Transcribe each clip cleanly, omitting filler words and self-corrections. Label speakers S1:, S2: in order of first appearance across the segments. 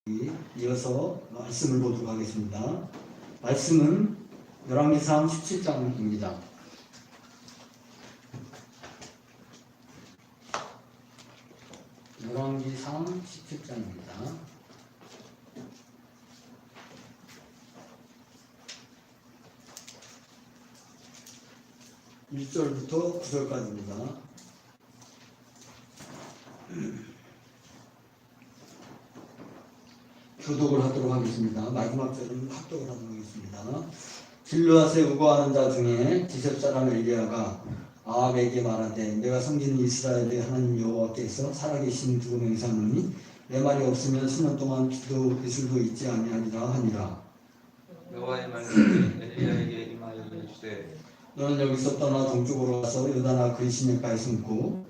S1: 이어서 말씀을 보도록 하겠습니다. 말씀은 열왕기상 17장입니다. 열왕기상 17장입니다. 1절부터 9절까지입니다. 교독을 하도록 하겠습니다. 마지막 절은 합독을 하도록 하겠습니다. 길르앗에 우거하는 자 중에 지셉 사람 엘리야가 아합에게 말하되 내가 섬기는 이스라엘의 하나님 여호와께서 살아계신 두고 맹세하노니 내 말이 없으면 수년 동안 기도 이슬도 있지 아니하리라 하니라.
S2: 여호와의 말씀이 엘리야에게 임하여 이르시되
S1: 너는 여기서 떠나 동쪽으로 가서 요다나 그 시내가에 숨고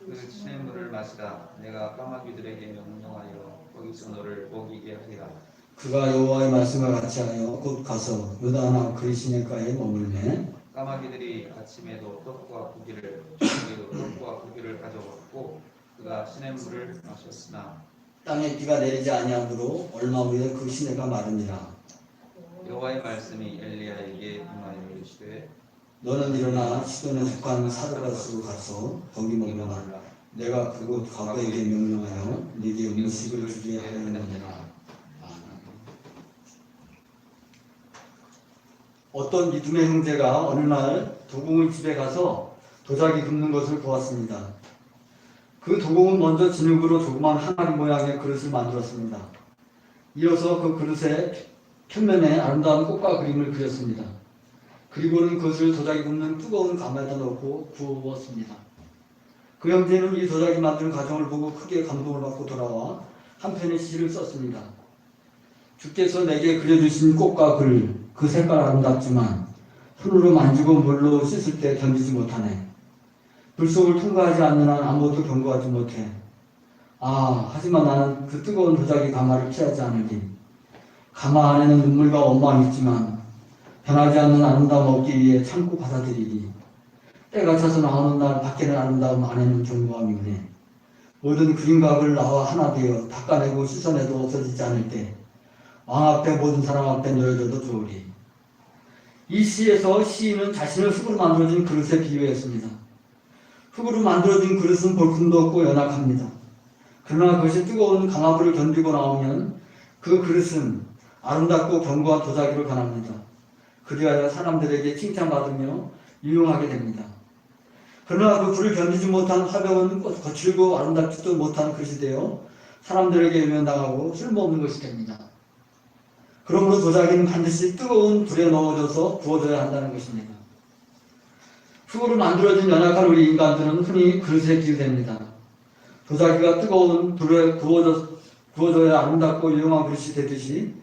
S2: 그 시냇물을 마시라. 내가 까마귀들에게 명령하여 거기서 너를 먹이게 하리라.
S1: 그가 여호와의 말씀과 같이 하여 곧 가서 요다나 그 시내가에 머물매
S2: 까마귀들이 아침에도 떡과 고기를 저녁에도 떡과 고기를 가져왔고 그가 시냇물을 마셨으나
S1: 땅에 비가 내리지 아니하므로 얼마 후에 그 시내가 마르니라.
S2: 여호와의 말씀이 엘리야에게 임하여 이르시되
S1: 너는 일어나 시돈에 속한 사르밧으로 가서 거기 머물라. 내가 그곳 과부에게 명령하여 네게 음식을 주게 하였느니라. 어떤 믿음의 형제가 어느 날 도공의 집에 가서 도자기 굽는 것을 보았습니다. 그 도공은 먼저 진흙으로 조그만 항아리 모양의 그릇을 만들었습니다. 이어서 그 그릇의 표면에 아름다운 꽃과 그림을 그렸습니다. 그리고는 그것을 도자기 굽는 뜨거운 가마에다 넣고 구웠습니다. 그 형제는 이 도자기 만드는 과정을 보고 크게 감동을 받고 돌아와 한 편의 시를 썼습니다. 주께서 내게 그려주신 꽃과 글, 그 색깔 아름답지만 손으로 만지고 물로 씻을 때 견디지 못하네. 불 속을 통과하지 않는 한 아무것도 경고하지 못해. 하지만 나는 그 뜨거운 도자기 가마를 피하지 않으리. 가마 안에는 눈물과 원망이 있지만 변하지 않는 아름다움 얻기 위해 참고 받아들이리. 때가 차서 나오는 날 밖에는 아름다움 안에는 견고함이네. 모든 그림각을 나와 하나 되어 닦아내고 씻어내도 없어지지 않을 때 왕 앞에 모든 사람 앞에 놓여져도 좋으리. 이 시에서 시인은 자신을 흙으로 만들어진 그릇에 비유했습니다. 흙으로 만들어진 그릇은 볼품도 없고 연약합니다. 그러나 그것이 뜨거운 강화불을 견디고 나오면 그 그릇은 아름답고 견고한 도자기로 변합니다. 그리하여 사람들에게 칭찬받으며 유용하게 됩니다. 그러나 그 불을 견디지 못한 화병은 거칠고 아름답지도 못한 그릇이 되어 사람들에게 유명당하고 쓸모없는 것이 됩니다. 그러므로 도자기는 반드시 뜨거운 불에 넣어져서 구워져야 한다는 것입니다. 흙으로 만들어진 연약한 우리 인간들은 흔히 그릇에 비유됩니다. 도자기가 뜨거운 불에 구워져야 아름답고 유용한 그릇이 되듯이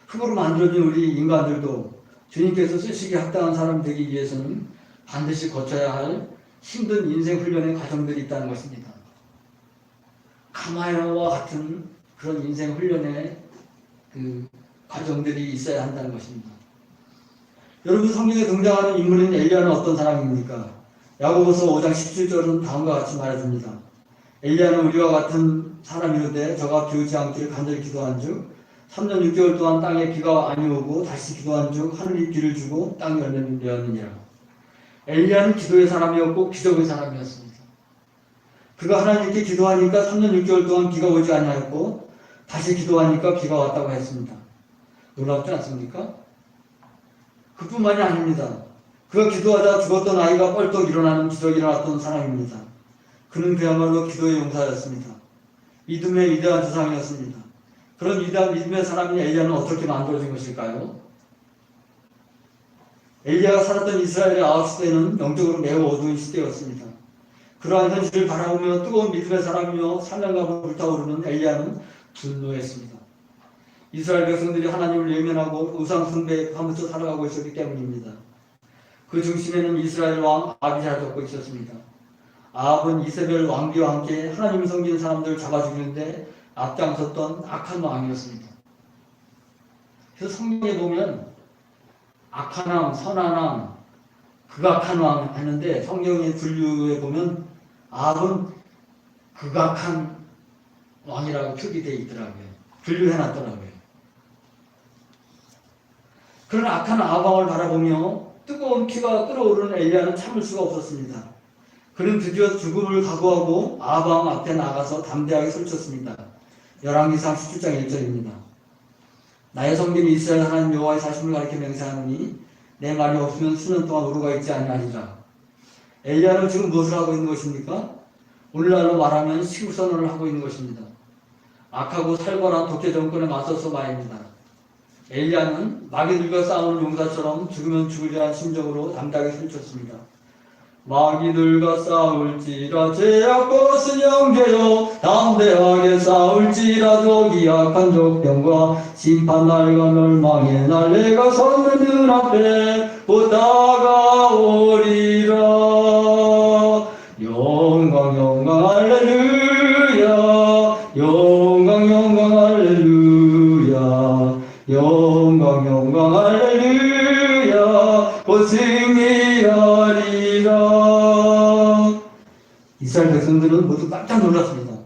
S1: 흙으로 만들어진 우리 인간들도 주님께서 쓰시기에 합당한 사람 되기 위해서는 반드시 거쳐야 할 힘든 인생 훈련의 과정들이 있다는 것입니다. 가마와 같은 그런 인생 훈련의 그 과정들이 있어야 한다는 것입니다. 여러분, 성경에 등장하는 인물인 엘리야는 어떤 사람입니까? 야고보서 5장 17절은 다음과 같이 말해줍니다. 엘리야는 우리와 같은 사람이로되 저가 비오지 않기를 간절히 기도한즉 3년 6개월 동안 땅에 비가 아니 오고 다시 기도한즉 하늘이 비를 주고 땅이 열매를 내었느니라. 엘리야는 기도의 사람이었고 기적의 사람이었습니다. 그가 하나님께 기도하니까 3년 6개월 동안 비가 오지 아니하였고 다시 기도하니까 비가 왔다고 했습니다. 놀랍지 않습니까? 그뿐만이 아닙니다. 그가 기도하다 죽었던 아이가 뻘떡 일어나는 기적이 일어났던 사람입니다. 그는 그야말로 기도의 용사였습니다. 믿음의 위대한 조상이었습니다. 그런 위대한 믿음의 사람인 엘리야는 어떻게 만들어진 것일까요? 엘리야가 살았던 이스라엘의 아합 시대는 영적으로 매우 어두운 시대였습니다. 그러한 현실을 바라보며 뜨거운 믿음의 사람이며 사명감을 불타오르는 엘리야는 분노했습니다. 이스라엘 백성들이 하나님을 외면하고 우상 숭배하면서 살아가고 있었기 때문입니다. 그 중심에는 이스라엘 왕 아합이 자리 잡고 있었습니다. 아합은 이세벨 왕비와 함께 하나님을 섬기는 사람들을 잡아 죽이는데 앞장섰던 악한 왕이었습니다. 그래서 성경에 보면 악한 왕, 선한 왕, 극악한 왕 하는데 성경의 분류에 보면 아합은 극악한 왕이라고 표기되어 있더라고요. 분류해놨더라고요. 그런 악한 아방을 바라보며 뜨거운 피가 끓어오르는 엘리야는 참을 수가 없었습니다. 그는 드디어 죽음을 각오하고 아방 앞에 나가서 담대하게 소리쳤습니다. 열왕기상 17장 1절입니다. 나의 성긴 이스라엘 하나님 여호와의 사심을 가리켜 맹세하노니 내 말이 없으면 수년 동안 우루가 있지 아니하리라. 엘리야는 지금 무엇을 하고 있는 것입니까? 오늘날로 말하면 시국선언을 하고 있는 것입니다. 악하고 살벌한 독재 정권에 맞서서 말입니다. 엘리야는 마귀들과 싸우는 용사처럼 죽으면 죽으리라는 심정으로 담대하게 소리쳤습니다. 마귀들과 싸울지라 죄악 벗은 영계여 담대하게 싸울지라도 기약한 족병과 심판날과 멸망의 날 내가 섰는 눈앞에 곧 다가오리라. 영광 영광 할렐루야 영광 영광 할렐루야 영광 영광 할렐루야 곧 승리하리라. 이스라엘 백성들은 모두 깜짝 놀랐습니다.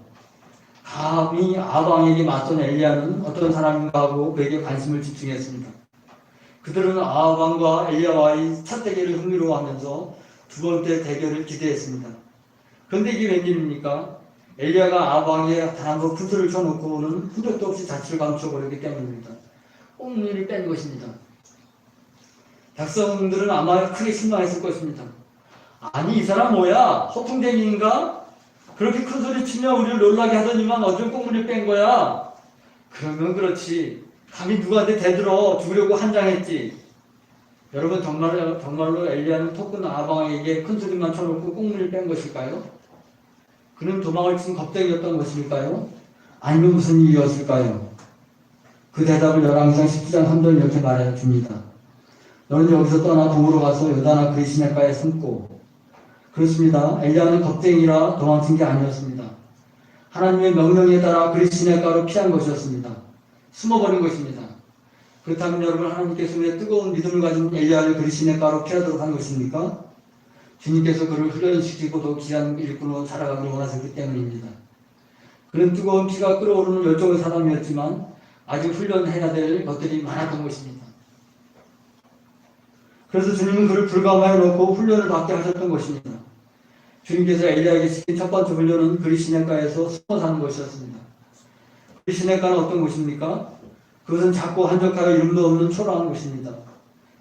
S1: 감히 아방에게 맞선 엘리야는 어떤 사람인가 하고 그에게 관심을 집중했습니다. 그들은 아방과 엘리야와의 첫 대결을 흥미로워하면서 두 번째 대결을 기대했습니다. 그런데 이게 웬일입니까? 엘리야가 아방에 단 한 번 푼소리를 쳐놓고는 흔적도 없이 자취를 감춰버렸기 때문입니다. 꽁무니를 뺀 것입니다. 백성들은 아마 크게 실망했을 것입니다. 아니 이 사람 뭐야? 허풍쟁이인가? 그렇게 큰 소리 치며 우리를 놀라게 하더니만 어쩜 꽁무니를 뺀 거야? 그러면 그렇지. 감히 누구한테 대들어 죽으려고 한장했지. 여러분 정말로 엘리야는 토큰 아방에게 큰 소리만 쳐놓고 꽁무니를 뺀 것일까요? 그는 도망을 친 겁쟁이였던 것일까요? 아니면 무슨 이유였을까요? 그 대답을 열왕기상 19장 3절 이렇게 말해줍니다. 너는 여기서 떠나 동으로 가서 요단아 그리시네가에 숨고. 그렇습니다. 엘리야는 겁쟁이라 도망친 게 아니었습니다. 하나님의 명령에 따라 그리시네가로 피한 것이었습니다. 숨어버린 것입니다. 그렇다면 여러분 하나님께서 왜 뜨거운 믿음을 가진 엘리야를 그리시네가로 피하도록 한 것입니까? 주님께서 그를 훈련시키고 더 귀한 일꾼으로 살아가기를 원하셨기 때문입니다. 그는 뜨거운 피가 끓어오르는 열정의 사람이었지만 아직 훈련해야 될 것들이 많았던 것입니다. 그래서 주님은 그를 불감하여 놓고 훈련을 받게 하셨던 것입니다. 주님께서 엘리야에게 시킨 첫 번째 훈련은 그리시네가에서 숨어 사는 것이었습니다. 그리시네가는 어떤 곳입니까? 그것은 작고 한적하여 이름도 없는 초라한 곳입니다.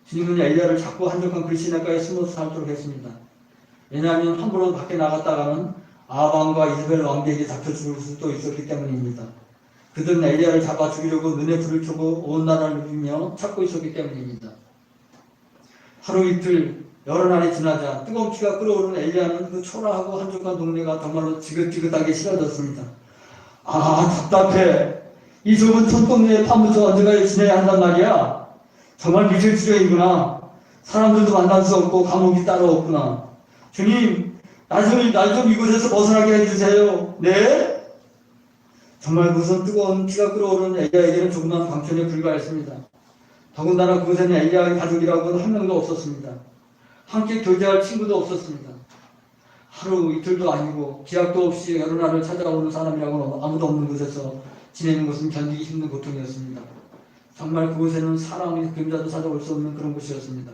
S1: 주님은 엘리야를 작고 한적한 그리시네가에 숨어서 살도록 했습니다. 왜냐하면 함부로 밖에 나갔다가는 아방과 이스라엘 왕비에게 잡혀 죽을 수도 있었기 때문입니다. 그들은 엘리야를 잡아 죽이려고 눈에 불을 켜고 온 나라를 누비며 찾고 있었기 때문입니다. 하루 이틀 여러 날이 지나자 뜨거운 피가 끓어오르는 엘리야는 그 초라하고 한적한 동네가 정말로 지긋지긋하게 싫어졌습니다. 아 답답해. 이 좁은 촌동네에 파묻혀 언제까지 지내야 한단 말이야. 정말 미칠 지경이구나. 사람들도 만날 수 없고 감옥이 따로 없구나. 주님 날 좀 이곳에서 벗어나게 해주세요. 네? 정말 무슨 뜨거운 피가 끓어오르는 엘리야에게는 조그만 방편에 불과했습니다. 더군다나 그곳에는 엘리야의 가족이라고는 한 명도 없었습니다. 함께 교제할 친구도 없었습니다. 하루 이틀도 아니고 기약도 없이 여러 날을 찾아오는 사람이라고는 아무도 없는 곳에서 지내는 것은 견디기 힘든 고통이었습니다. 정말 그곳에는 사람의 그림자도 찾아올 수 없는 그런 곳이었습니다.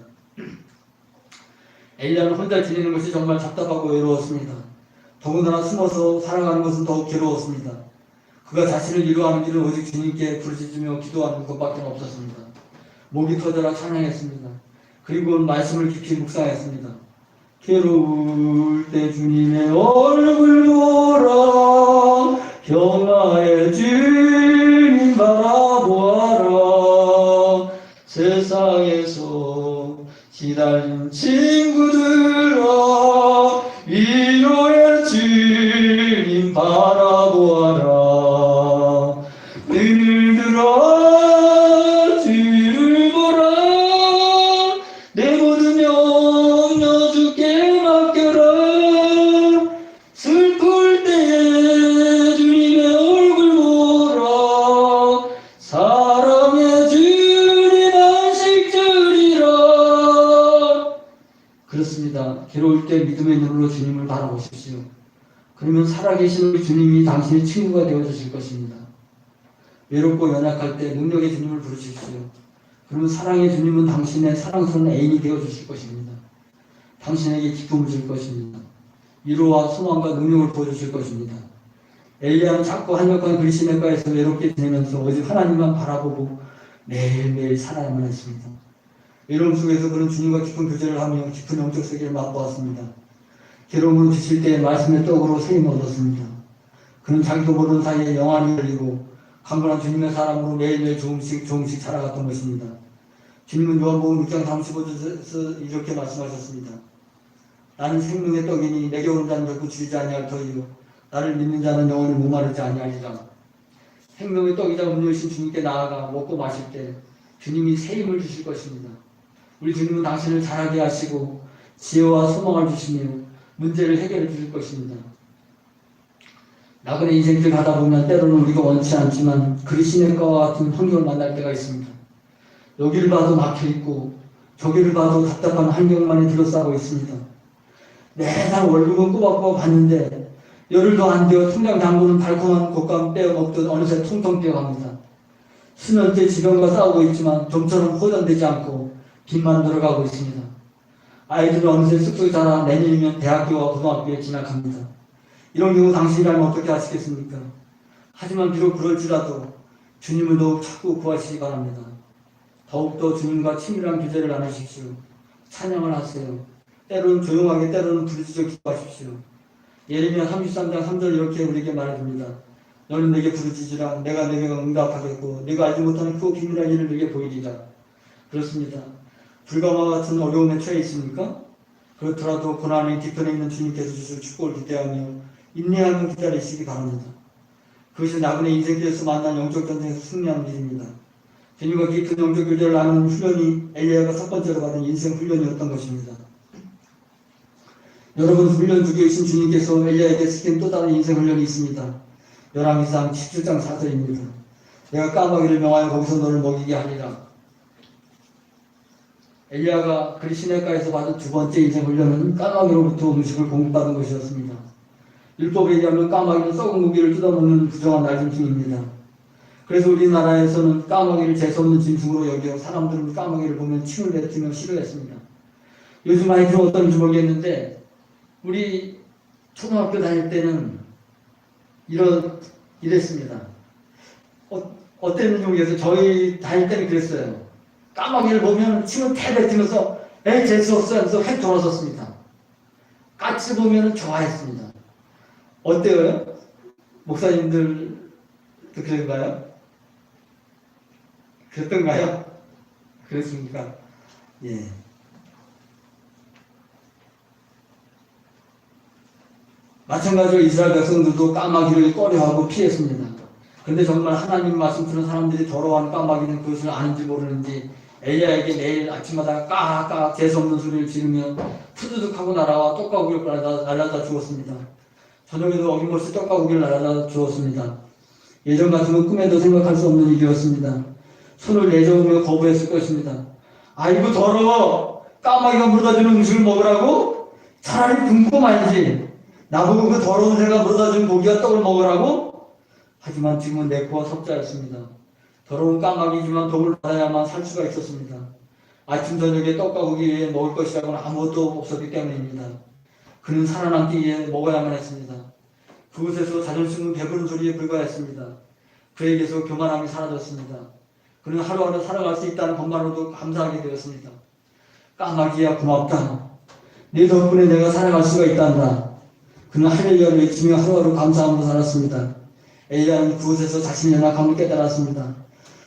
S1: 엘리야는 혼자 지내는 것이 정말 답답하고 외로웠습니다. 더군다나 숨어서 살아가는 것은 더욱 괴로웠습니다. 그가 자신을 위로하는 길은 오직 주님께 부르짖으며 기도하는 것밖에 없었습니다. 목이 터져라 찬양했습니다. 그리고 말씀을 깊이 묵상했습니다. 괴로울 때 주님의 얼굴 보라 평화의 주님 바라보아라 세상에서 시달린 친구들아 위로의 주님 바라보아라 눈을 들어 주를 보라 내 모든 염려 주께 맡겨라 슬플 때 주님의 얼굴 보라 사랑의 주님 안식 주리라. 그렇습니다. 괴로울 때 믿음의 눈으로 주님을 바라보십시오. 그러면 살아계신 주님이 당신의 친구가 되어주실 것입니다. 외롭고 연약할 때 능력의 주님을 부르십시오. 그러면 사랑의 주님은 당신의 사랑스러운 애인이 되어주실 것입니다. 당신에게 기쁨을 줄 것입니다. 위로와 소망과 능력을 보여주실 것입니다. 엘리야는 자꾸 한적한 그리시네가에서 외롭게 지내면서 오직 하나님만 바라보고 매일매일 살아야만 했습니다. 외로움 속에서 그런 주님과 깊은 교제를 하며 깊은 영적 세계를 맛보았습니다. 괴로움을 드실 때 말씀의 떡으로 세임 얻었습니다. 그는 자기도 모르는 사이에 영안이 열리고 강건한 주님의 사람으로 매일매일 조금씩 살아갔던 것입니다. 주님은 요한복음 6장 35절에서 이렇게 말씀하셨습니다. 나는 생명의 떡이니 내게 오는 자는 결코 줄이지 아니할 터이요 나를 믿는 자는 영원히 목마르지 아니하리라. 생명의 떡이자 음료이신 주님께 나아가 먹고 마실 때 주님이 새 힘을 주실 것입니다. 우리 주님은 당신을 자라게 하시고 지혜와 소망을 주시며 문제를 해결해 주실 것입니다. 나그네 인생길 가다 보면 때로는 우리가 원치 않지만 그리시네가와 같은 환경을 만날 때가 있습니다. 여기를 봐도 막혀있고 저기를 봐도 답답한 환경만이 둘러싸고 있습니다. 매달 월급은 꼬박꼬박 받는데 열흘도 안 되어 통장 잔고는 달콤한 곶감 빼어 먹듯 어느새 통통 뛰어갑니다. 수년째 지병과 싸우고 있지만 좀처럼 호전되지 않고 빚만 늘어가고 있습니다. 아이들은 어느새 쑥쑥 자라 내년이면 대학교와 고등학교에 진학합니다. 이런 경우 당신이라면 어떻게 하시겠습니까? 하지만 비록 그럴지라도 주님을 더욱 찾고 구하시기 바랍니다. 더욱더 주님과 친밀한 교제를 나누십시오. 찬양을 하세요. 때로는 조용하게 때로는 부르짖어 기도하십시오. 예레미야 33장 3절 이렇게 우리에게 말해줍니다. 너는 내게 부르짖으라 내가 내게 응답하겠고 네가 알지 못하는 크고 비밀한 일을 내게 보이리라. 그렇습니다. 불가마 같은 어려움에 처해 있습니까? 그렇더라도 고난의 뒤편에 있는 주님께서 주실 축복을 기대하며 인내하며 기다리시기 바랍니다. 그것이 나그네 인생길에서 만난 영적 전쟁에서 승리하는 일입니다. 주님과 깊은 영적 교제를 나누는 훈련이 엘리야가 첫 번째로 받은 인생 훈련이었던 것입니다. 여러분 훈련 두 개이신 주님께서 엘리야에게 시킨 또 다른 인생 훈련이 있습니다. 열왕기상 17장 4절입니다. 내가 까마귀를 명하여 거기서 너를 먹이게 하리라. 엘리야가 그리시네가에서 받은 두 번째 인생 훈련은 까마귀로부터 음식을 공급받은 것이었습니다. 율법에 의하면 까마귀는 썩은 고기를 뜯어먹는 부정한 날짐승입니다. 그래서 우리나라에서는 까마귀를 재수없는 짐승으로 여겨 사람들은 까마귀를 보면 침을 뱉으며 싫어했습니다. 요즘 아이들은 어떤지 모르겠는데 우리 초등학교 다닐 때는 이랬습니다. 어땠는지 모르겠어요. 저희 다닐 때는 그랬어요. 까마귀를 보면 침을 태 뱉으면서 에이 재수없어 하면서 획 돌아섰습니다. 까치 보면 좋아했습니다. 어때요? 목사님들도 그런가요? 그랬던가요? 그랬습니까? 예. 마찬가지로 이스라엘 백성들도 까마귀를 꺼려하고 피했습니다. 그런데 정말 하나님 말씀 듣는 사람들이 더러워하는 까마귀는 그것을 아는지 모르는지 엘리야에게 매일 아침마다 까악 재수없는 소리를 지르며 푸드득하고 날아와 떡가구리를 날라다 주었습니다. 저녁에도 어김없이 떡가구리를 날아다 주었습니다. 예전 같으면 꿈에도 생각할 수 없는 일이었습니다. 손을 내저으며 거부했을 것입니다. 아이고 더러워! 까마귀가 물어다주는 음식을 먹으라고? 차라리 궁금하지. 나보고 그 더러운 새가 물어다준 고기와 떡을 먹으라고? 하지만 지금은 내코와 석자였습니다. 더러운 까마귀지만 독을 받아야만 살 수가 있었습니다. 아침 저녁에 떡과 고기 외에 먹을 것이라고는 아무것도 없었기 때문입니다. 그는 살아남기 위해 먹어야만 했습니다. 그곳에서 자존심은 배부른 소리에 불과했습니다. 그에게서 교만함이 사라졌습니다. 그는 하루하루 살아갈 수 있다는 것만으로도 감사하게 되었습니다. 까마귀야 고맙다. 네 덕분에 내가 살아갈 수가 있단다. 그는 할렐루야를 외치며 하루하루 감사함으로 살았습니다. 엘리야는 그곳에서 자신의 연약함을 깨달았습니다.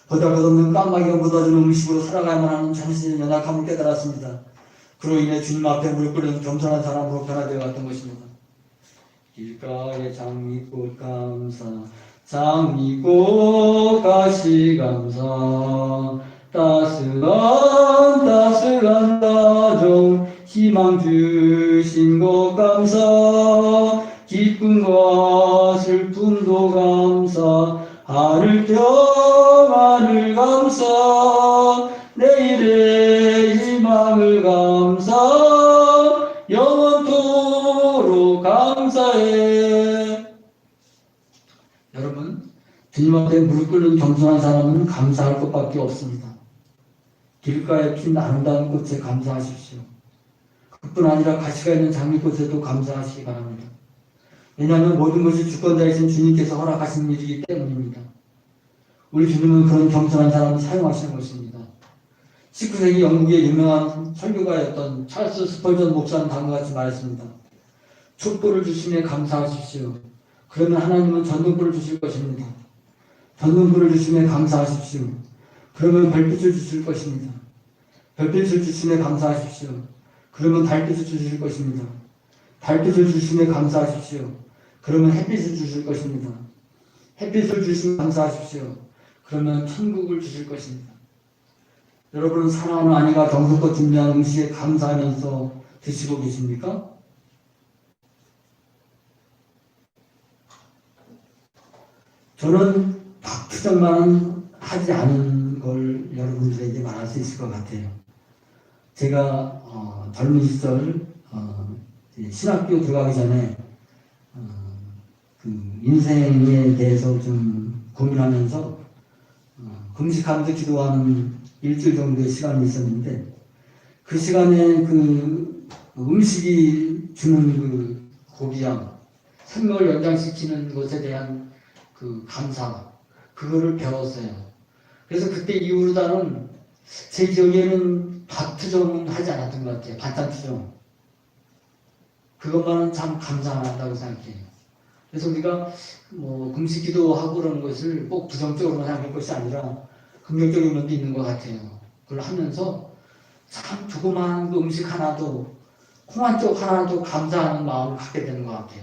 S1: 보잘것없는 까마귀가 묻어주는 음식으로 살아가야만 하는 자신의 연약함을 깨달았습니다. 그로 인해 주님 앞에 무릎 꿇는 겸손한 사람으로 변화되어 갔던 것입니다. 길가에 장미꽃 감사 장미꽃 가시 감사 따스한 다정 희망 주신 것 감사 기쁨과 슬픔도 감사 하늘 평안을 감사 내일의 희망을 감사 영원토록 감사해. 여러분 주님 앞에 무릎 꿇는 겸손한 사람은 감사할 것밖에 없습니다. 길가에 핀 아름다운 꽃에 감사하십시오. 그뿐 아니라 가시가 있는 장미꽃에도 감사하시기 바랍니다. 왜냐하면 모든 것이 주권자이신 주님께서 허락하신 일이기 때문입니다. 우리 주님은 그런 겸손한 사람을 사용하시는 것입니다. 19세기 영국의 유명한 설교가였던 찰스 스펄전 목사는 다음과 같이 말했습니다. 촛불을 주심에 감사하십시오. 그러면 하나님은 전등불을 주실 것입니다. 전등불을 주심에 감사하십시오. 그러면 별빛을 주실 것입니다. 별빛을 주심에 감사하십시오. 그러면 달빛을 주실 것입니다. 달빛을 주심에 감사하십시오. 그러면 햇빛을 주실 것입니다. 햇빛을 주심에 감사하십시오. 그러면 천국을 주실 것입니다. 여러분은 사랑하는 아내가 정성껏 준비한 음식에 감사하면서 드시고 계십니까? 저는 박투정만 하지 않은 걸 여러분들에게 말할 수 있을 것 같아요. 제가 젊은 시절 신학교 들어가기 전에 그 인생에 대해서 좀 고민하면서 금식하면서 기도하는 일주일 정도의 시간이 있었는데 그 시간에 그 음식이 주는 그 고귀함, 생명을 연장시키는 것에 대한 그 감사, 그거를 배웠어요. 그래서 그때 이후로 나는 제 기억에는 밥 투정은 하지 않았던 것 같아요. 반찬 투정. 그것만은 참 감사하다고 생각해요. 그래서 우리가 뭐 금식 기도하고 그러는 것을 꼭 부정적으로만 생각할 것이 아니라 긍정적인 면도 있는 것 같아요. 그걸 하면서 참 조그마한 그 음식 하나도 콩 한 쪽 하나도 감사하는 마음을 갖게 되는 것 같아요.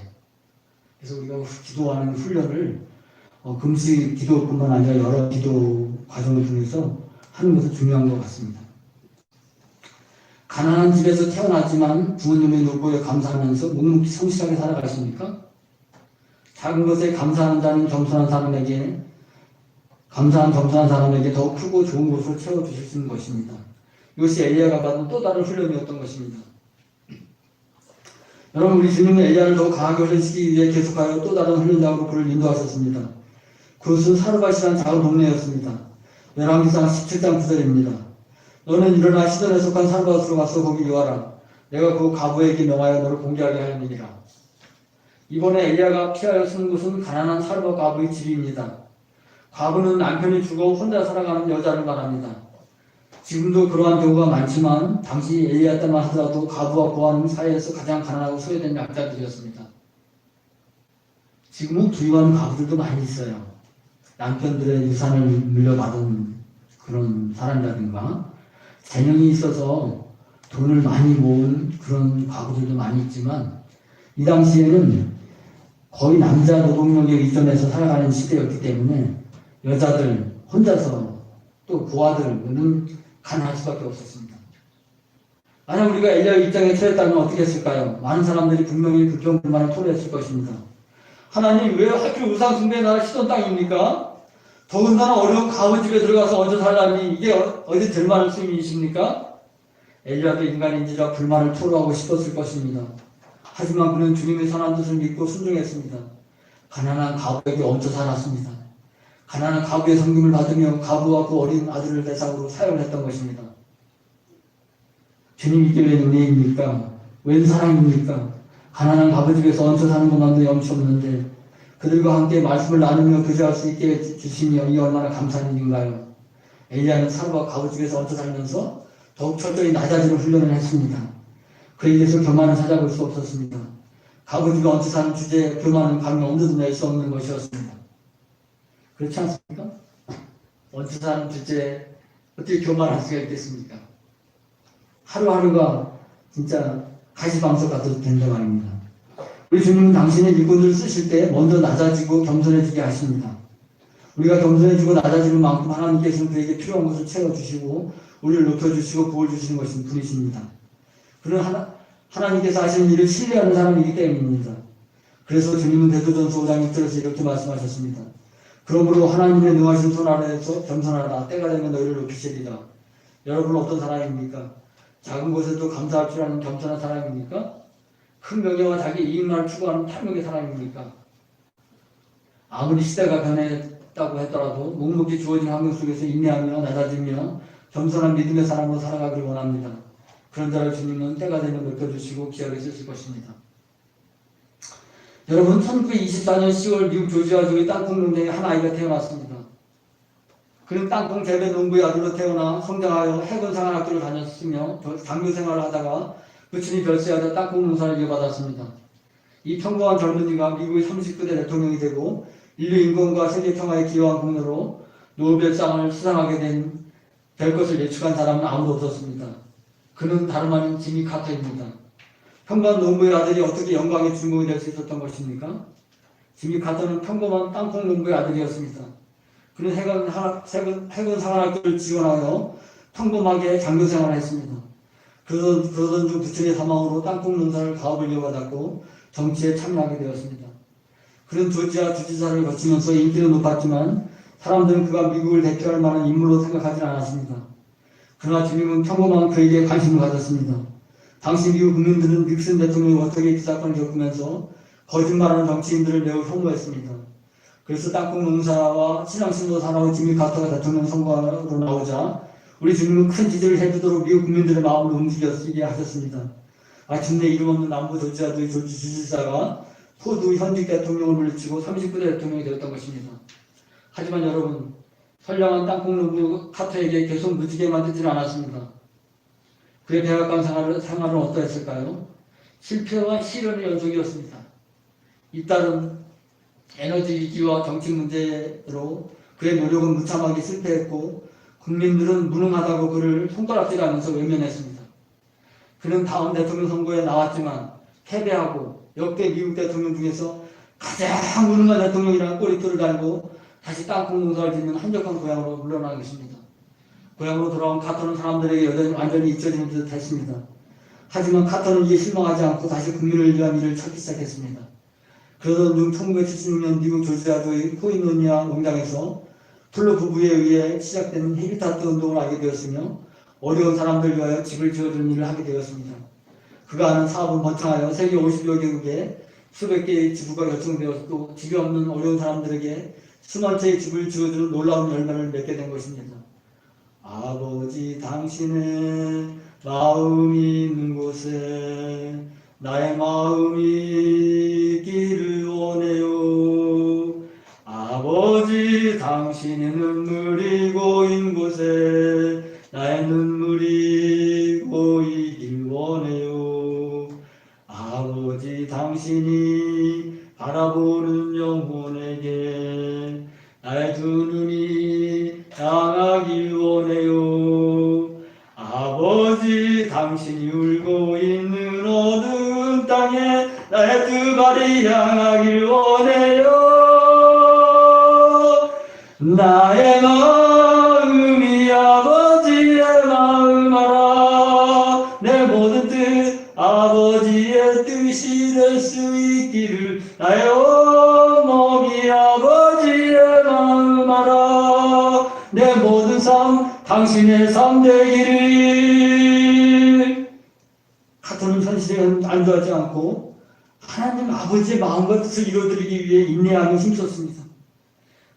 S1: 그래서 우리가 기도하는 훈련을 금식 기도뿐만 아니라 여러 기도 과정을 통해서 하는 것은 중요한 것 같습니다. 가난한 집에서 태어났지만 부모님의 노고에 감사하면서 묵묵히 성실하게 살아가십니까? 작은 것에 감사하는 자는 겸손한 사람에게 더 크고 좋은 곳을 채워주실 수 있는 것입니다. 이것이 엘리야가 받은 또 다른 훈련이었던 것입니다. 여러분, 우리 주님은 엘리야를 더 강하게 훈련시키기 위해 계속하여 또 다른 훈련장으로 그를 인도하셨습니다. 그것은 사르밧이라는 작은 동네였습니다. 열왕기상 17장 9절입니다. 너는 일어나 시돈에 속한 사르밧으로 가서 거기 요하라. 내가 그 과부에게 명하여 너를 공개하게 하였느니라. 이번에 엘리야가 피하여 쓰는 곳은 가난한 사르밧 과부의 집입니다. 과부는 남편이 죽어 혼자 살아가는 여자를 말합니다. 지금도 그러한 경우가 많지만 당시 엘리야 때만 하더라도 과부와 고아는 사회에서 가장 가난하고 소외된 약자들이었습니다. 지금은 부유한 과부들도 많이 있어요. 남편들의 유산을 물려받은 그런 사람이라든가 재능이 있어서 돈을 많이 모은 그런 과부들도 많이 있지만 이 당시에는 거의 남자 노동력에 의존해서 살아가는 시대였기 때문에 여자들 혼자서 또 고아들은 가난할 수밖에 없었습니다. 만약 우리가 엘리야의 입장에 처했다면 어떻게 했을까요? 많은 사람들이 분명히 불평 불만을 토로했을 것입니다. 하나님, 왜 하필 우상 숭배의 나라 시돈 땅입니까? 더군다나 어려운 과부 집에 들어가서 얹어 살라니 이게 어디 들만할 수임이십니까? 엘리야도 인간인지라 불만을 토로하고 싶었을 것입니다. 하지만 그는 주님의 선한 뜻을 믿고 순종했습니다. 가난한 과부에게 얹혀 살았습니다. 가난한 과부의 섬김을 받으며 과부와 그 어린 아들을 대상으로 사용을 했던 것입니다. 주님 이게 웬 은혜입니까? 웬 사랑입니까? 가난한 과부 집에서 얹혀 사는 것만도 염치 없는데 그들과 함께 말씀을 나누며 교제할 수 있게 주시니 이 얼마나 감사한 일인가요? 엘리야는 사르밧 과부 집에서 얹혀 살면서 더욱 철저히 낮아지는 훈련을 했습니다. 그에게서 교만을 찾아볼 수 없었습니다. 과부 집에 얹혀 사는 주제에 교만은 감히 엄두도 낼 수 없는 것이었습니다. 그렇지 않습니까? 얹혀 사는 주제에 어떻게 교만할 수가 있겠습니까? 하루하루가 진짜 가시방석 같아도 된다 말입니다. 우리 주님은 당신의 일꾼들을 쓰실 때 먼저 낮아지고 겸손해지게 하십니다. 우리가 겸손해지고 낮아지는 만큼 하나님께서는 그에게 필요한 것을 채워주시고 우리를 높여주시고 부을 주시는 것인 분이십니다. 그는 하나님께서 하시는 일을 신뢰하는 사람이기 때문입니다. 그래서 주님은 베드로전서 5장 6절에서 이렇게 말씀하셨습니다. 그러므로 하나님의 능하신 손 아래에서 겸손하라. 때가 되면 너희를 높이시리라. 여러분은 어떤 사람입니까? 작은 것에도 감사할 줄 아는 겸손한 사람입니까? 큰 명예와 자기 이익만을 추구하는 탐욕의 사람입니까? 아무리 시대가 어렵다고 하더라도 묵묵히 주어진 환경 속에서 인내하며 낮아지며 겸손한 믿음의 사람으로 살아가길 원합니다. 그런 자를 주님은 때가 되면 높여주시고 기억해 주실 것입니다. 여러분, 1924년 10월 미국 조지아주의 땅콩 농장에 한 아이가 태어났습니다. 그는 땅콩 재배 농부의 아들로 태어나 성장하여 해군 상한학교를 다녔으며 장교 생활을 하다가 부친이 별세하자 땅콩 농사를 이어받았습니다. 이 평범한 젊은이가 미국의 39대 대통령이 되고 인류 인권과 세계 평화에 기여한 공로로 노벨상을 수상하게 될 것을 예측한 사람은 아무도 없었습니다. 그는 다름 아닌 지미 카터입니다. 평범한 농부의 아들이 어떻게 영광의 주인공이 될 수 있었던 것입니까? 지미 카터는 평범한 땅콩 농부의 아들이었습니다. 그는 해군 상한학교를 지원하여 평범하게 장교 생활을 했습니다. 그러던 중 부친의 사망으로 땅콩 농사를 가업을 이어받았고 정치에 참여하게 되었습니다. 그는 조지아 주지사를 거치면서 인기는 높았지만 사람들은 그가 미국을 대표할 만한 인물로 생각하지 않았습니다. 그러나 주님은 평범한 그에게 관심을 가졌습니다. 당시 미국 국민들은 닉슨 대통령이 어떻게 그 사건을 겪으면서 거짓말하는 정치인들을 매우 혐오했습니다. 그래서 땅콩 농사와 신앙신도 사나운 지미 카터가 대통령 선거로 나오자 우리 주님은 큰 지지를 해주도록 미국 국민들의 마음을 움직이게 하셨습니다. 마침내 이름 없는 남부 조지아주의 주지사가 포드 현직 대통령을 물리치고 39대 대통령이 되었던 것입니다. 하지만 여러분, 선량한 땅콩 농부 카터에게 계속 무지개 만들지는 않았습니다. 그의 백악관 생활은 어떠했을까요? 실패와 시련의 연속이었습니다. 잇따른 에너지 위기와 정치 문제로 그의 노력은 무참하게 실패했고 국민들은 무능하다고 그를 손가락질하면서 외면했습니다. 그는 다음 대통령 선거에 나왔지만 패배하고 역대 미국 대통령 중에서 가장 무능한 대통령이라는 꼬리표를 달고 다시 땅콩 농사를 짓는 한적한 고향으로 물러난 것입니다. 고향으로 돌아온 카터는 사람들에게 여전히 완전히 잊혀지는 듯 했습니다. 하지만 카터는 이에 실망하지 않고 다시 국민을 위한 일을 찾기 시작했습니다. 그러던 중 1976년 미국 조지아주의 포이노니아 농장에서 플로 부부에 의해 시작된 헤비타트 운동을 알게 되었으며 어려운 사람들 위하여 집을 지어주는 일을 하게 되었습니다. 그가 하는 사업은 번창하여 세계 50여 개국에 수백 개의 지부가 결성되었고 집이 없는 어려운 사람들에게 수만 채의 집을 지어주는 놀라운 열매를 맺게 된 것입니다. 아버지, 당신의 마음이 있는 곳에 나의 마음이 있기를 원해요. 아버지, 당신의 눈물이 고인 곳에 나의 눈물이 고이길 원해요. 아버지, 당신이 바라보는 영혼에게 나의 두 눈이 향하길 원해요. 아버지, 당신이 울고 있는 어두운 땅에 나의 두 발이 향하길 원해요. 나의 마음이 아버지의 마음 알아. 내 모든 뜻 아버지의 뜻이 될 수 있기를. 나의 온몸이 아버지의 마음 알아. 내 모든 삶 당신의 삶 되기를. 카터는 현실에 안주하지 않고 하나님 아버지의 마음과 뜻을 이루어드리기 위해 인내하며 힘썼습니다.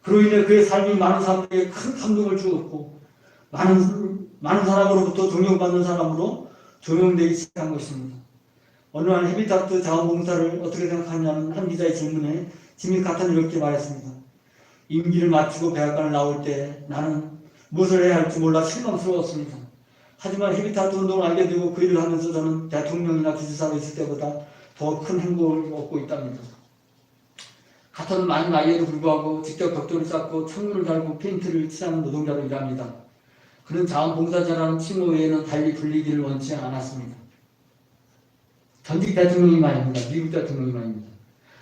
S1: 그로 인해 그의 삶이 많은 사람에게 큰 감동을 주었고 많은 사람으로부터 존경받는 사람으로 조명되기 시작한 것입니다. 어느 날 헤비타트 자원봉사를 어떻게 생각하냐는 한 기자의 질문에 지미 카터는 이렇게 말했습니다. 임기를 마치고 백악관을 나올 때 나는 무엇을 해야 할지 몰라 실망스러웠습니다. 하지만 헤비타트 운동을 알게 되고 그 일을 하면서 저는 대통령이나 주지사로 있을 때보다 더 큰 행복을 얻고 있답니다. 카터는 많은 나이에도 불구하고 직접 벽돌을 쌓고 창문을 달고 페인트를 칠하는 노동자로 일합니다. 그는 자원봉사자라는 칭호 외에는 달리 불리기를 원치 않았습니다. 전직 대통령이 말입니다. 미국 대통령이 말입니다.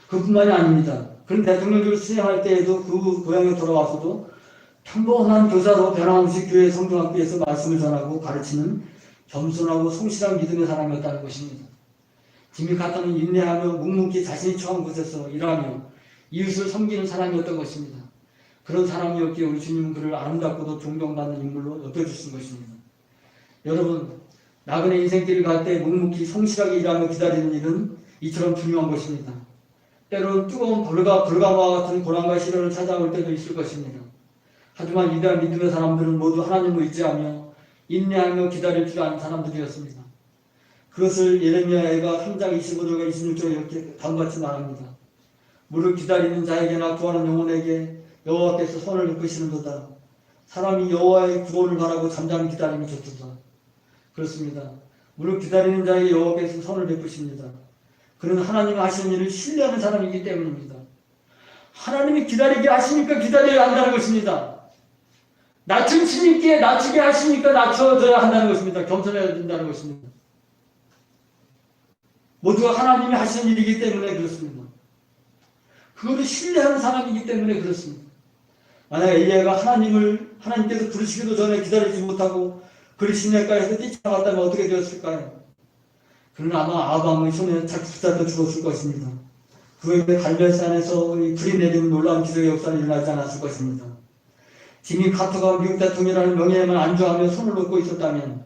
S1: 그뿐만이 아닙니다. 그는 대통령직을 수행할 때에도 그 고향에 돌아와서도 평범한 교사로 변함없이 교회 성중학교에서 말씀을 전하고 가르치는 겸손하고 성실한 믿음의 사람이었다는 것입니다. 지미 카터는 인내하며 묵묵히 자신이 처한 곳에서 일하며 이웃을 섬기는 사람이었던 것입니다. 그런 사람이었기에 우리 주님은 그를 아름답고도 존경받는 인물로 여겨주신 것입니다. 여러분, 나그네 인생길을 갈 때 묵묵히 성실하게 일하며 기다리는 일은 이처럼 중요한 것입니다. 때로 뜨거운 불가마와 같은 고난과 시련을 찾아올 때도 있을 것입니다. 하지만 이러한 믿음의 사람들은 모두 하나님을 의지하며 인내하며 기다릴 줄 아는 사람들이었습니다. 그것을 예레미야가 3장 25절과 26절에 이렇게 다음같이 말합니다. 무릇 기다리는 자에게나 구하는 영혼에게 여호와께서 손을 베푸시는도다. 사람이 여호와의 구원을 바라고 잠잠히 기다림이 좋도다. 그렇습니다. 무릇 기다리는 자에게 여호와께서 손을 베푸십니다. 그는 하나님 하시는 일을 신뢰하는 사람이기 때문입니다. 하나님이 기다리게 하시니까 기다려야 한다는 것입니다. 낮춘 주님께 낮추게 하시니까 낮춰져야 한다는 것입니다. 겸손해야 된다는 것입니다. 모두가 하나님이 하시는 일이기 때문에 그렇습니다. 그거를 신뢰하는 사람이기 때문에 그렇습니다. 만약 엘리야가 하나님께서 부르시기도 전에 기다리지 못하고 그리시네가에서 뛰쳐나갔다면 어떻게 되었을까요? 그는 아마 아밤의 손에 자기 붙잡혀 죽었을 것입니다. 그에게 갈멜산에서 불이 내리는 놀라운 기적의 역사는 일어나지 않았을 것입니다. 지미 카터가 미국 대통령이라는 명예에만 안주하며 손을 놓고 있었다면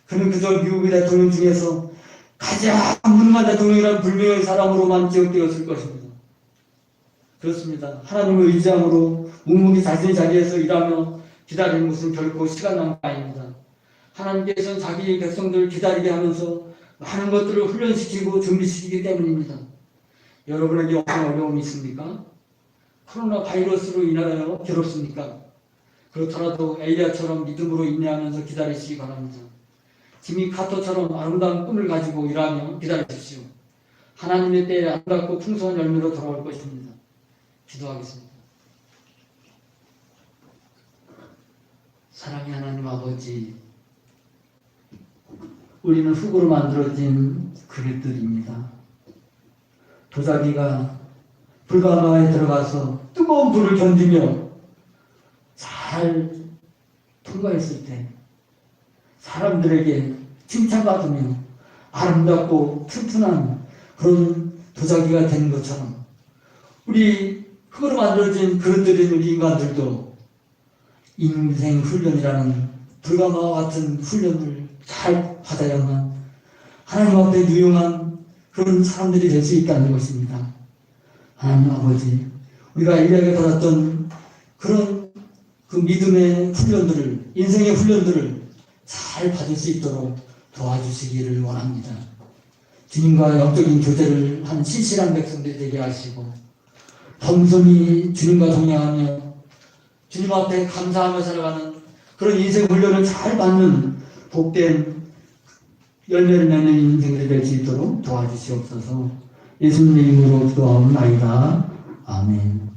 S1: 그는 그저 미국의 대통령 중에서 가장 무능한 대통령이라는 불명의 사람으로만 기억되었을 것입니다. 그렇습니다. 하나님을 의지함으로 묵묵히 자신의 자리에서 일하며 기다리는 것은 결코 시간 낭비 아닙니다. 하나님께서는 자기 백성들을 기다리게 하면서 많은 것들을 훈련시키고 준비시키기 때문입니다. 여러분에게 어떤 어려움이 있습니까? 코로나 바이러스로 인하여 괴롭습니까? 그렇더라도 엘리야처럼 믿음으로 인내하면서 기다리시기 바랍니다. 지미 카터처럼 아름다운 꿈을 가지고 일하며 기다리십시오. 하나님의 때에 아름답고 풍성한 열매로 돌아올 것입니다. 기도하겠습니다. 사랑의 하나님 아버지, 우리는 흙으로 만들어진 그릇들입니다. 도자기가 불가마에 들어가서 뜨거운 불을 견디며 잘 통과했을 때 사람들에게 칭찬받으며 아름답고 튼튼한 그런 도자기가 된 것처럼 우리 흙으로 만들어진 그릇들인 우리 인간들도 인생 훈련이라는 불가마와 같은 훈련을 잘 받아야만 하나님 앞에 유용한 그런 사람들이 될 수 있다는 것입니다. 하나님 아버지, 우리가 엘리야에게 받았던 그런 그 믿음의 훈련들을, 인생의 훈련들을 잘 받을 수 있도록 도와주시기를 원합니다. 주님과 영적인 교제를 한 신실한 백성들이 되게 하시고 겸손히 주님과 동행하며 주님 앞에 감사하며 살아가는 그런 인생 훈련을 잘 받는 복된 열매를 맺는 인생들이 될 수 있도록 도와주시옵소서. 예수님의 이름으로 기도하옵나이다. 아멘.